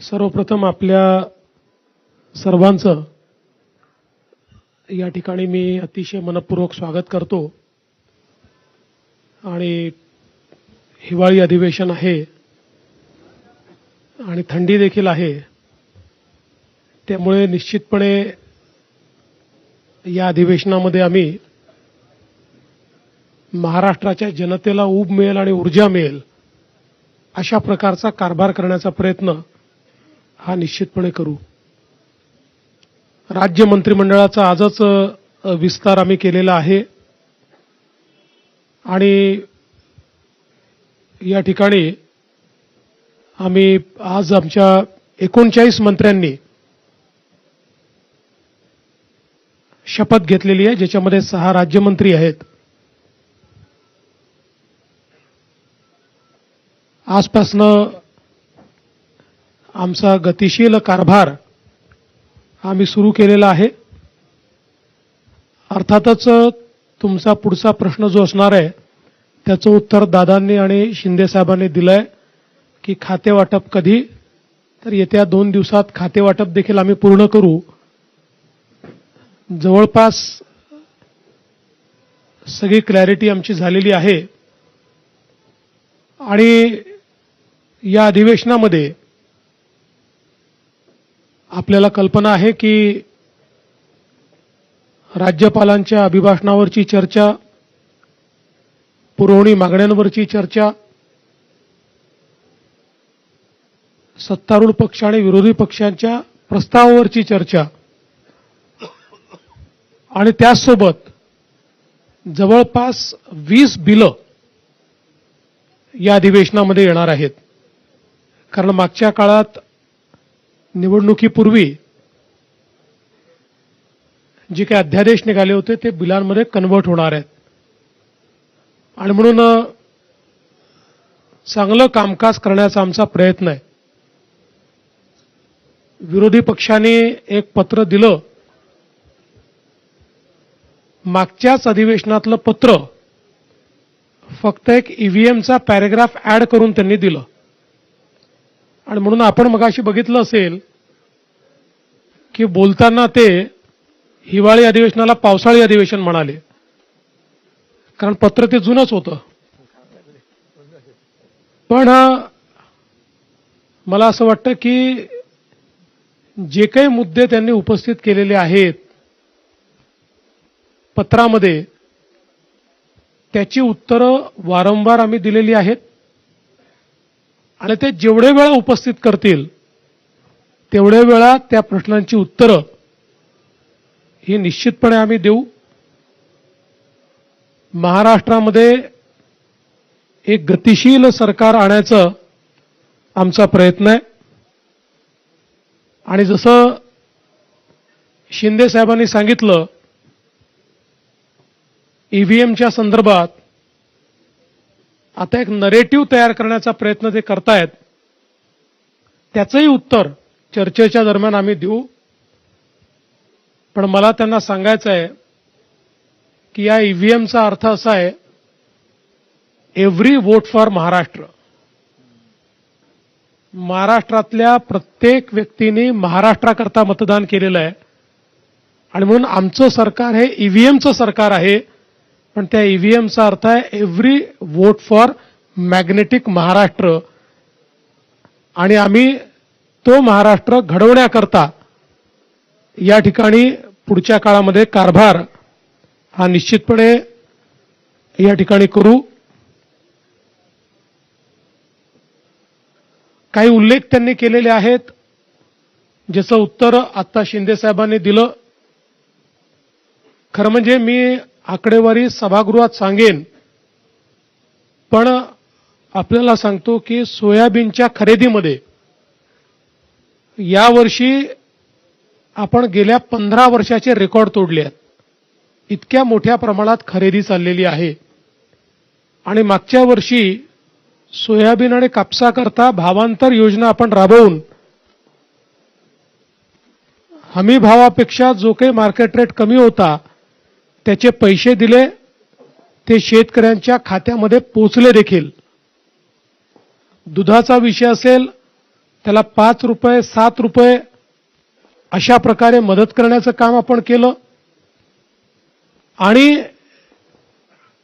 सर्वप्रथम आपल्या सर्वांचं या ठिकाणी मी अतिशय मनपूर्वक स्वागत करतो आणि हिवाळी अधिवेशन आहे आणि थंडी देखील आहे, त्यामुळे निश्चितपणे या अधिवेशनामध्ये आम्ही महाराष्ट्राच्या जनतेला ऊब मिळेल आणि ऊर्जा मिळेल अशा प्रकारचा कारभार करण्याचा प्रयत्न हा निश्चितपणे करू। राज्य मंत्रिमंडळाचा आजच विस्तार आम्ही केलेला आहे आणि या ठिकाणी आम्ही आज आमच्या 39 मंत्र्यांनी शपथ घेतलेली आहे, ज्याच्यामध्ये 6 राज्यमंत्री आहेत। आजपासून आमचा गतिशील कारभार आम्ही सुरू केलेला आहे। अर्थातच तुमचा पुढचा प्रश्न जो असणार आहे त्याचं उत्तर दादांनी आणि शिंदे साहेबांनी दिलंय की खाते वाटप कधी, तर येत्या 2 दिवसात खाते वाटप देखील आम्ही पूर्ण करू। जवळपास सगळी क्लॅरिटी आमची झालेली आहे आणि या अधिवेशनामध्ये आपल्याला कल्पना आहे की राज्यपालांच्या अभिभाषणावरची चर्चा, पुरवणी मागण्यांवरची चर्चा, सत्तारूढ पक्ष आणि विरोधी पक्षांच्या प्रस्तावावरची चर्चा आणि त्याचसोबत जवळपास 20 बिलं या अधिवेशनामध्ये येणार आहेत। कारण मागच्या काळात निवडणुकीपूर्वी जे काही अध्यादेश निघाले होते ते बिलांमध्ये कन्व्हर्ट होणार आहेत आणि म्हणून चांगलं कामकाज करण्याचा आमचा प्रयत्न आहे। विरोधी पक्षाने एक पत्र दिलं, मागच्याच अधिवेशनातलं पत्र फक्त एक ईव्हीएमचा पॅराग्राफ ऍड करून त्यांनी दिलं आणि म्हणून आपण मगाशी बघितलं असेल की बोलताना ते हिवाळी अधिवेशनाला पावसाळी अधिवेशन म्हणाले, कारण पत्र ते जुनंच होतं। पण मला असं वाटतं की जे काही मुद्दे त्यांनी उपस्थित केलेले आहेत पत्रामध्ये, त्याची उत्तरं वारंवार आम्ही दिलेली आहेत आणि ते जेवढे वेळा उपस्थित करतील तेवढे वेळा त्या प्रश्नांची उत्तरं ही निश्चितपणे आम्ही देऊ। महाराष्ट्रामध्ये एक गतिशील सरकार आणायचं आमचा प्रयत्न आहे आणि जसं शिंदे साहेबांनी सांगितलं, ईव्हीएमच्या संदर्भात आता एक नरेटिव्ह तयार करण्याचा प्रयत्न ते करतायत, त्याचंही उत्तर चर्चेच्या दरम्यान आम्ही देऊ। पण मला त्यांना सांगायचं आहे की या ईव्हीएमचा अर्थ असा आहे, एव्हरी वोट फॉर महाराष्ट्र। महाराष्ट्रातल्या प्रत्येक व्यक्तीने महाराष्ट्राकरता मतदान केलेलं आहे आणि म्हणून आमचं सरकार हे ईव्हीएमचं सरकार आहे, पण त्या ईव्हीएमचा अर्थ आहे every vote for magnetic Maharashtra आणि आम्ही तो महाराष्ट्र घडवण्याकरता या ठिकाणी पुढच्या काळामध्ये कारभार हा निश्चितपणे या ठिकाणी करू। काही उल्लेख त्यांनी केलेले आहेत, ज्याचं उत्तर आता शिंदे साहेबांनी दिलं। खरं म्हणजे मी आकडेवारी सभागृहात सांगेन, पण आपल्याला सांगतो की सोयाबीनच्या खरेदीमध्ये यावर्षी आपण गेल्या 15 वर्षाचे रेकॉर्ड तोडले आहेत। इतक्या मोठ्या प्रमाणात खरेदी चाललेली आहे आणि मागच्या वर्षी सोयाबीन आणि कापसाकरता भावांतर योजना आपण राबवून हमी भावापेक्षा जो काही मार्केट रेट कमी होता त्याचे पैसे दिले, ते शेतकऱ्यांच्या खात्यामध्ये पोहोचले देखील। दुधाचा विषय असेल त्याला 5 रुपये 7 रुपये अशा प्रकारे मदत करण्याचं काम आपण केलं आणि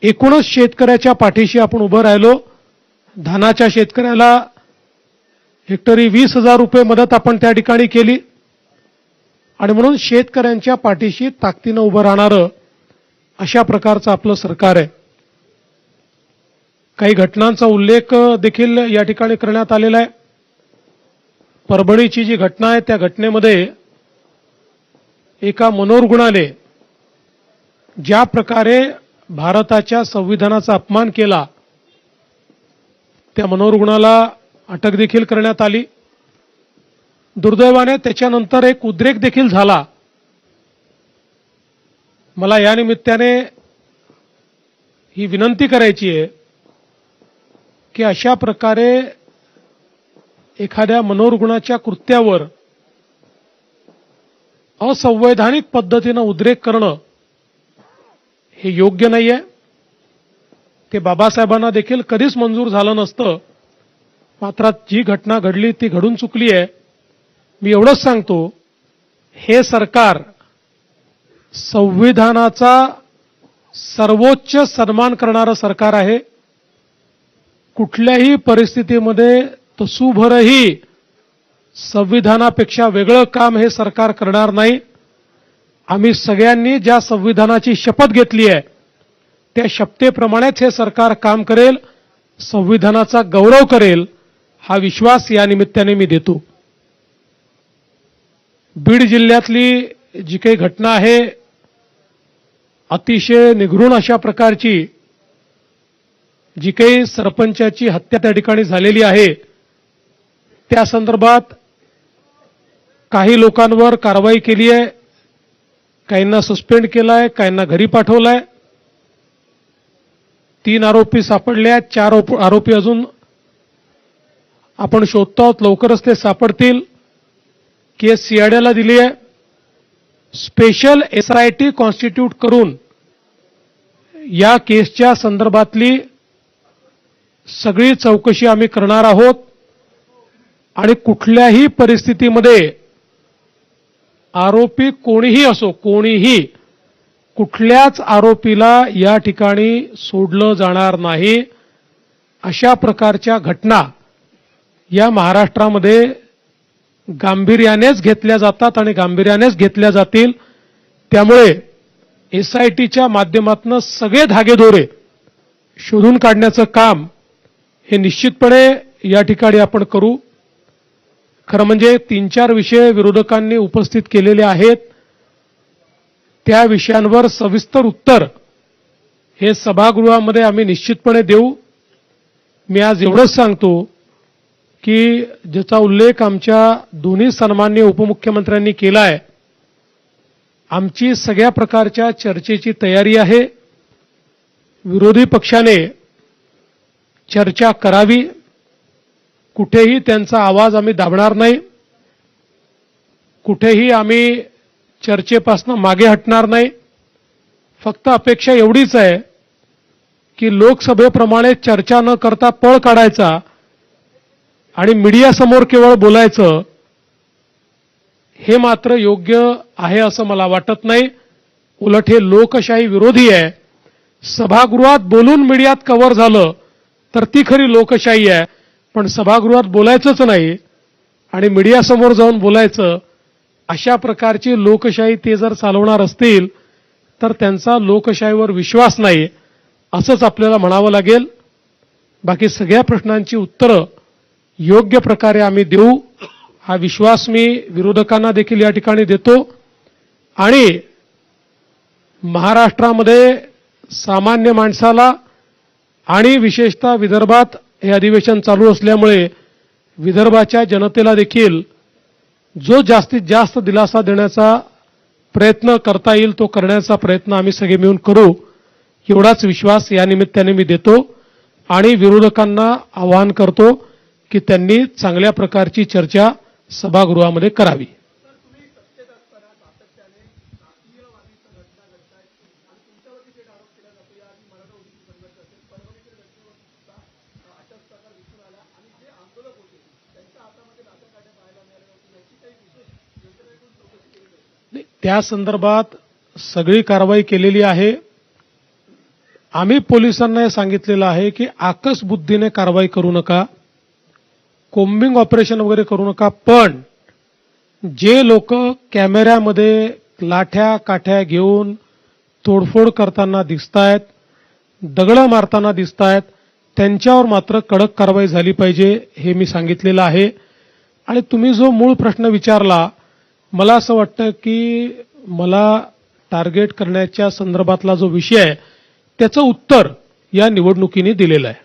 एकूणच शेतकऱ्याच्या पाठीशी आपण उभं राहिलो. धानाच्या शेतकऱ्याला हेक्टरी 20,000 रुपये मदत आपण त्या ठिकाणी केली आणि म्हणून शेतकऱ्यांच्या पाठीशी ताकदीनं उभं राहणारं अशा प्रकारचं आपलं सरकार आहे. काही घटनांचा उल्लेख देखील या ठिकाणी करण्यात आलेला आहे. परभणीची जी घटना आहे त्या घटनेमध्ये एका मनोरुग्णाने ज्या प्रकारे भारताच्या संविधानाचा अपमान केला त्या मनोरुग्णाला अटक देखील करण्यात आली. दुर्दैवाने त्याच्यानंतर एक उद्रेक देखील झाला. मला या निमित्ताने ही विनंती करायची आहे की अशा प्रकारे एखाद्या मनोरुग्णाच्या कृत्यावर असंवैधानिक पद्धतीनं उद्रेक करणं हे योग्य नाहीये. ते बाबासाहेबांना देखील कधीच मंजूर झालं नसतं. मात्र जी घटना घडली ती घडून चुकली आहे. मी एवढंच सांगतो, हे सरकार संविधानाचा सर्वोच्च सन्मान करणारं सरकार आहे. कुठल्याही परिस्थितीमध्ये तसूभरही संविधानापेक्षा वेगळं काम हे सरकार करणार नाही. आम्ही सगळ्यांनी ज्या संविधानाची शपथ घेतली आहे त्या शपथेप्रमाणेच हे सरकार काम करेल, संविधानाचा गौरव करेल, हा विश्वास या निमित्ताने मी देतो. बीड जिल्ह्यातली जी काही घटना आहे अतिशय निगृण अशा प्रकारची, जी काही सरपंचाची हत्या त्या ठिकाणी झालेली आहे, त्या संदर्भात काही लोकांवर कारवाई केली आहे, काहींना सस्पेंड केलाय, काहींना घरी पाठवलाय. 3 आरोपी सापडले आहेत, 4 आरोपी अजून आपण शोधतो आहोत, लवकरच ते सापडतील. केस सीआयडीला दिली आहे. स्पेशल एसआयटी कॉन्स्टिट्यूट करून या केसच्या संदर्भातली सगळी चौकशी आम्ही करणार आहोत आणि कुठल्याही परिस्थितीमध्ये आरोपी कोणीही असो, कोणीही कुठल्याच आरोपीला या ठिकाणी सोडलं जाणार नाही. अशा प्रकारच्या घटना या महाराष्ट्रामध्ये गांभीर्यानेच घेतल्या जातात आणि गांभीर्यानेच घेतल्या जातील. त्यामुळे एसआयटीच्या माध्यमातून सगळे धागेदोरे शोधून काढण्याचं काम हे निश्चितपणे या ठिकाणी आपण करू. खरं म्हणजे 3-4 विषय विरोधकांनी उपस्थित केलेले आहेत. त्या विषयांवर सविस्तर उत्तर हे सभागृहामध्ये आम्ही निश्चितपणे देऊ. मी आज एवढंच सांगतो की ज्याचा उल्लेख आमच्या दोन्ही सन्माननीय उपमुख्यमंत्र्यांनी केला आहे, आमची सगळ्या प्रकारच्या चर्चेची तयारी आहे. विरोधी पक्षाने चर्चा करावी, कुठेही त्यांचा आवाज आम्ही दाबणार नाही, कुठेही आम्ही चर्चेपासून मागे हटणार नाही. फक्त अपेक्षा एवढीच आहे की लोकसभेप्रमाणे चर्चा न करता पळ काढायचा आणि मीडियासमोर केवळ बोलायचं, हे मात्र योग्य आहे असं मला वाटत नाही. उलट हे लोकशाही विरोधी आहे. सभागृहात बोलून मीडियात कव्हर झालं तर ती खरी लोकशाही आहे. पण सभागृहात बोलायचंच नाही आणि मीडियासमोर जाऊन बोलायचं, अशा प्रकारची लोकशाही ते जर चालवणार असतील तर त्यांचा लोकशाहीवर विश्वास नाही असंच आपल्याला म्हणावं लागेल. बाकी सगळ्या प्रश्नांची उत्तरं योग्य प्रकारे आम्ही देऊ, हा विश्वास मी विरोधकांना देखील या ठिकाणी देतो. आणि महाराष्ट्रामध्ये सामान्य माणसाला आणि विशेषतः विदर्भात हे अधिवेशन चालू असल्यामुळे विदर्भाच्या जनतेला देखील जो जास्तीत जास्त दिलासा देण्याचा प्रयत्न करता येईल तो करण्याचा प्रयत्न आम्ही सगळे मिळून करू, एवढाच विश्वास या निमित्ताने मी देतो. आणि विरोधकांना आवाहन करतो की त्यांनी चांगल्या प्रकारची चर्चा सभागृहामध्ये करावी. त्या संदर्भात सगळी कारवाई केलेली आहे. आम्ही पोलिसांना हे सांगितलेलं आहे की आकस बुद्धीने कारवाई करू नका, कोम्बिंग ऑपरेशन वगैरे करू नका, पण जे लोक कॅमेऱ्यामध्ये लाठ्या काठ्या घेऊन तोडफोड करताना दिसतायत, दगडं मारताना दिसतायत, त्यांच्यावर मात्र कडक कारवाई झाली पाहिजे हे मी सांगितलेलं आहे. आणि तुम्ही जो मूळ प्रश्न विचारला, मला असं वाटतं की मला टार्गेट करण्याच्या संदर्भातला जो विषय आहे त्याचं उत्तर या निवडणुकीने दिलेलं आहे.